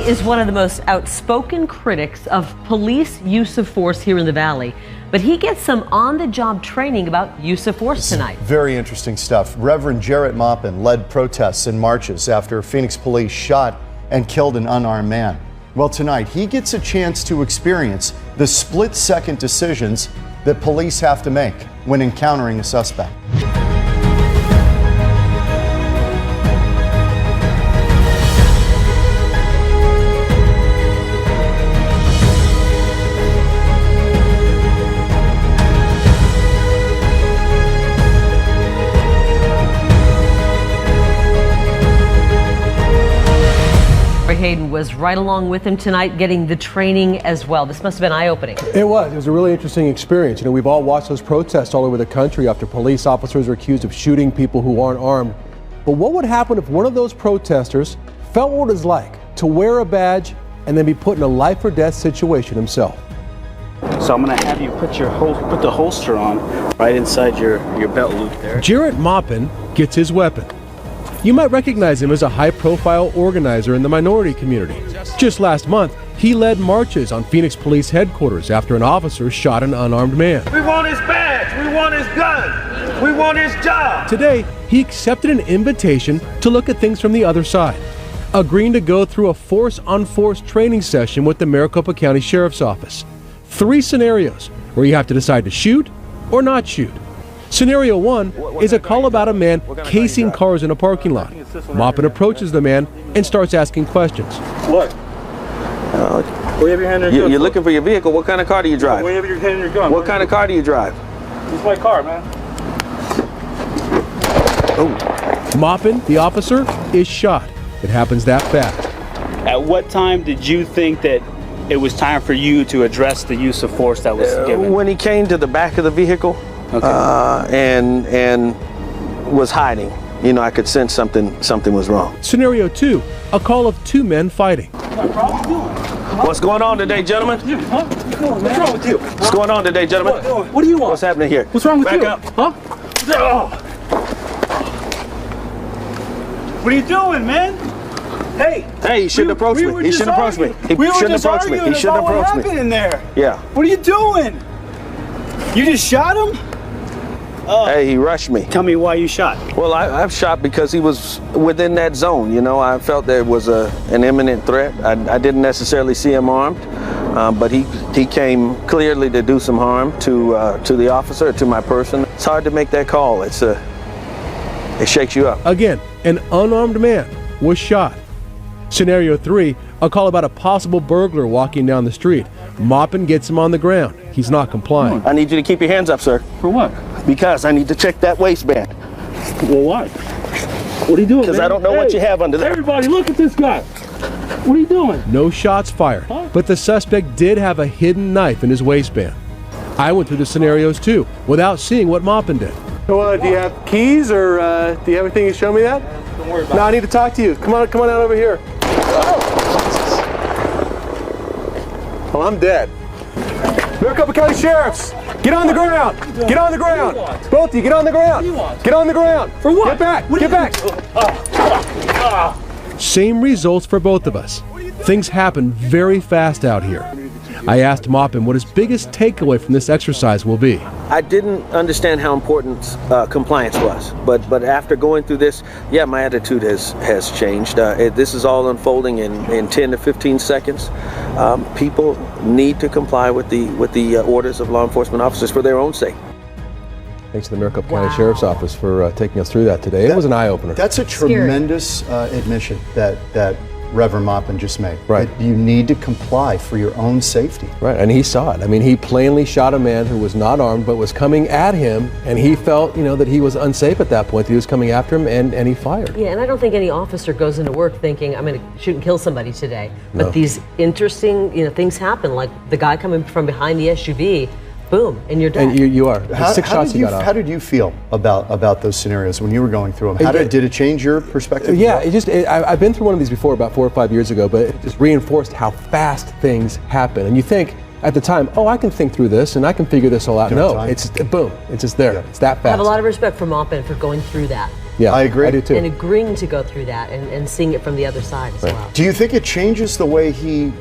is one of the most outspoken critics of police use of force here in the Valley, but he gets some on-the-job training about use of force tonight. Very interesting stuff. Reverend Jarrett Maupin led protests and marches after Phoenix police shot and killed an unarmed man. Well, tonight he gets a chance to experience the split-second decisions that police have to make when encountering a suspect. Hayden was right along with him tonight, getting the training as well. This must have been eye-opening. It was a really interesting experience. You know, we've all watched those protests all over the country after police officers are accused of shooting people who aren't armed. But what would happen if one of those protesters felt what it was like to wear a badge and then be put in a life or death situation himself? So I'm going to have you put the holster on right inside your belt loop there. Jarrett Maupin gets his weapon. You might recognize him as a high-profile organizer in the minority community. Just last month, he led marches on Phoenix Police headquarters after an officer shot an unarmed man. We want his badge, we want his gun, we want his job. Today, he accepted an invitation to look at things from the other side, agreeing to go through a force-on-force training session with the Maricopa County Sheriff's Office. 3 scenarios where you have to decide to shoot or not shoot. Scenario 1 is a call about a man casing cars in a parking lot. Maupin approaches the man and starts asking questions. What? We have your hand in your gun. You're looking for your vehicle. What kind of car do you drive? We have your hand in your gun. What kind of car do you drive? It's my car, man. Oh. Maupin, the officer, is shot. It happens that fast. At what time did you think that it was time for you to address the use of force that was given? When he came to the back of the vehicle. Okay. And was hiding. You know, I could sense something was wrong. Scenario 2, a call of 2 men fighting. What's going on today, gentlemen? What's wrong with you? What's going on today, gentlemen? What do you want? What's happening here? What's wrong with Back you? up. Huh? What are you doing, man? Hey, he shouldn't approach me. He shouldn't approach me. He shouldn't approach me. He shouldn't approach me. What happened in there? Yeah. What are you doing? You just shot him? Hey, he rushed me. Tell me why you shot. Well, I've shot because he was within that zone. You know, I felt there was an imminent threat. I didn't necessarily see him armed, but he came clearly to do some harm to the officer, to my person. It's hard to make that call. It shakes you up. Again, an unarmed man was shot. Scenario 3, a call about a possible burglar walking down the street. Maupin gets him on the ground. He's not complying. I need you to keep your hands up, sir. For what? Because I need to check that waistband. Well, why? What are you doing, Because I don't know what you have under there. Everybody, look at this guy. What are you doing? No shots fired, but the suspect did have a hidden knife in his waistband. I went through the scenarios too, without seeing what Maupin did. Well, do you have keys, or do you have anything to show me that? Don't worry about it. No, I need to talk to you. Come on out over here. Well, I'm dead. Maricopa County Sheriffs, get on the ground. Get on the ground. Both of you, get on the ground. Get on the ground. For what? Get back. Get back. Same results for both of us. Things happen very fast out here. I asked Maupin what his biggest takeaway from this exercise will be. I didn't understand how important compliance was, but after going through this, yeah, my attitude has changed. This is all unfolding in 10 to 15 seconds. People need to comply with the orders of law enforcement officers for their own sake. Thanks to the Maricopa County Sheriff's Office for taking us through that today. It was an eye-opener. That's a tremendous admission that Reverend Maupin just made. Right. That you need to comply for your own safety. Right, and he saw it. I mean, he plainly shot a man who was not armed but was coming at him, and he felt, that he was unsafe at that point, that he was coming after him, and he fired. Yeah, and I don't think any officer goes into work thinking, I'm going to shoot and kill somebody today. No. But these interesting, things happen, like the guy coming from behind the SUV, boom, and you're dead. And you are. Six shots he got off. How did you feel about those scenarios when you were going through them? Did it change your perspective? Yeah, I've been through one of these before about 4 or 5 years ago, but it just reinforced how fast things happen. And you think at the time, I can think through this and I can figure this all out. No, it's boom, it's just there. Yeah. It's that fast. I have a lot of respect for Maupin for going through that. Yeah, I agree. I do too. And agreeing to go through that and seeing it from the other side as well. Do you think it changes the way he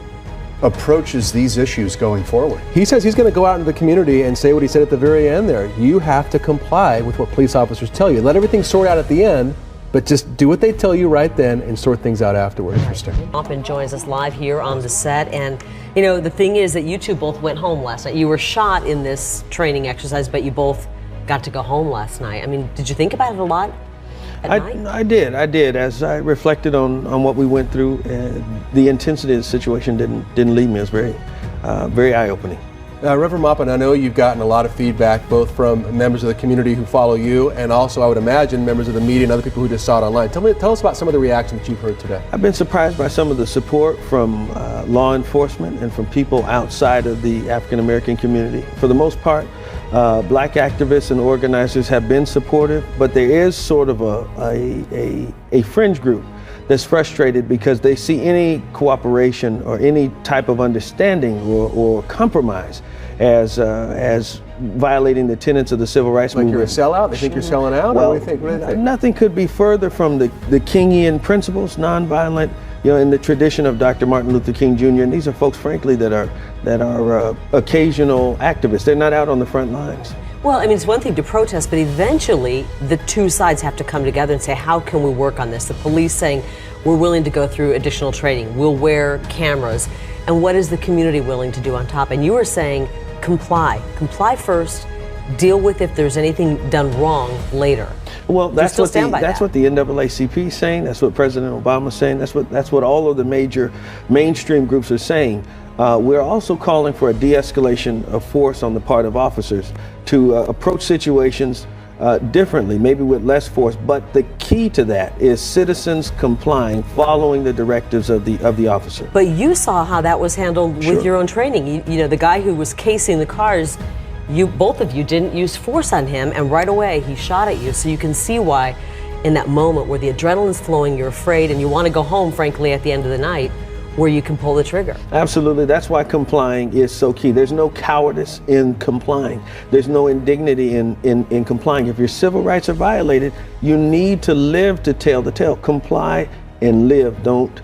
approaches these issues going forward? He says he's going to go out into the community and say what he said at the very end there. You have to comply with what police officers tell you. Let everything sort out at the end, but just do what they tell you right then and sort things out afterwards. Interesting. Maupin joins us live here on the set. And, you know, the thing is that you two both went home last night. You were shot in this training exercise, but you both got to go home last night. I mean, did you think about it a lot? I did. As I reflected on what we went through, the intensity of the situation didn't leave me. It was very eye-opening. Reverend Maupin, I know you've gotten a lot of feedback both from members of the community who follow you and also, I would imagine, members of the media and other people who just saw it online. Tell us about some of the reactions that you've heard today. I've been surprised by some of the support from law enforcement and from people outside of the African American community. For the most part, black activists and organizers have been supportive, but there is sort of a fringe group that's frustrated because they see any cooperation or any type of understanding or compromise as violating the tenets of the civil rights movement. You're a sellout? They think you're selling out? Well, or what do you think? Nothing could be further from the Kingian principles, nonviolent, in the tradition of Dr. Martin Luther King Jr. And these are folks, frankly, that are occasional activists. They're not out on the front lines. Well, I mean, it's one thing to protest, but eventually the two sides have to come together and say, how can we work on this? The police saying, we're willing to go through additional training. We'll wear cameras. And what is the community willing to do on top? And you were saying, comply. Comply first. Deal with if there's anything done wrong later. Well, that's what the NAACP is saying. That's what President Obama is saying. That's what all of the major mainstream groups are saying. We're also calling for a de-escalation of force on the part of officers to approach situations differently, maybe with less force. But the key to that is citizens complying, following the directives of the officer. But you saw how that was handled with your own training. You know, the guy who was casing the cars, both of you didn't use force on him, and right away he shot at you. So you can see why in that moment where the adrenaline's flowing, you're afraid, and you want to go home, frankly, at the end of the night, where you can pull the trigger. Absolutely. That's why complying is so key. There's no cowardice in complying. There's no indignity in complying. If your civil rights are violated, you need to live to tell the tale. Comply and live. Don't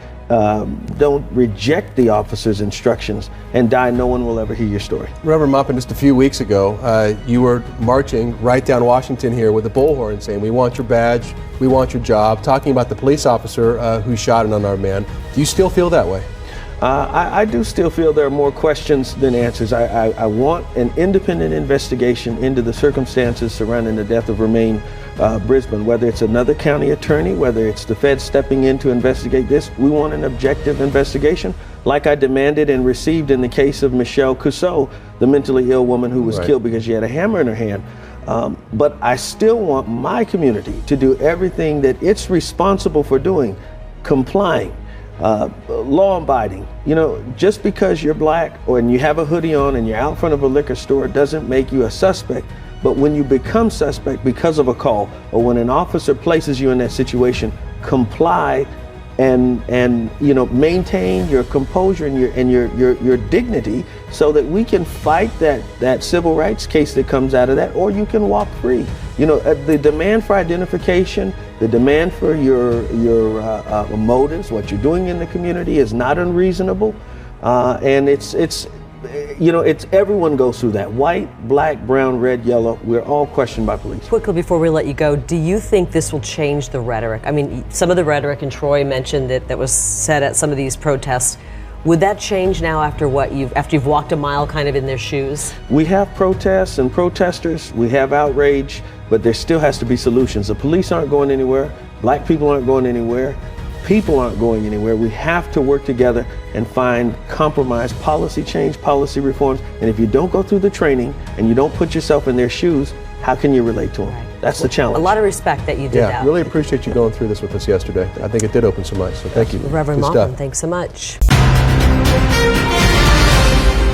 reject the officer's instructions and die. No one will ever hear your story. Reverend Maupin, just a few weeks ago, you were marching right down Washington here with a bullhorn saying, we want your badge, we want your job, talking about the police officer who shot an unarmed man. Do you still feel that way? I do still feel there are more questions than answers. I want an independent investigation into the circumstances surrounding the death of Romaine Brisbane, whether it's another county attorney, whether it's the Fed stepping in to investigate this. We want an objective investigation, like I demanded and received in the case of Michelle Cusseau, the mentally ill woman who was killed because she had a hammer in her hand. But I still want my community to do everything that it's responsible for doing, complying, law-abiding. You know, just because you're black and you have a hoodie on and you're out front of a liquor store doesn't make you a suspect. But when you become suspect because of a call, or when an officer places you in that situation, comply and maintain your composure and your dignity, so that we can fight that civil rights case that comes out of that, or you can walk free. You know, the demand for identification, the demand for your motives, what you're doing in the community, is not unreasonable, and it's everyone goes through that. White, black, brown, red, yellow, we're all questioned by police. Quickly before we let you go, do you think this will change the rhetoric? I mean, some of the rhetoric, and Troy mentioned that was said at some of these protests. Would that change now after you've walked a mile kind of in their shoes? We have protests and protesters, we have outrage, but there still has to be solutions. The police aren't going anywhere, black people aren't going anywhere, people aren't going anywhere. We have to work together and find compromise, policy change, policy reforms. And if you don't go through the training and you don't put yourself in their shoes, how can you relate to them? Right. That's the challenge. A lot of respect that you did that. Yeah, really appreciate you going through this with us yesterday. I think it did open some eyes, so thank you. Reverend Maupin, thanks so much.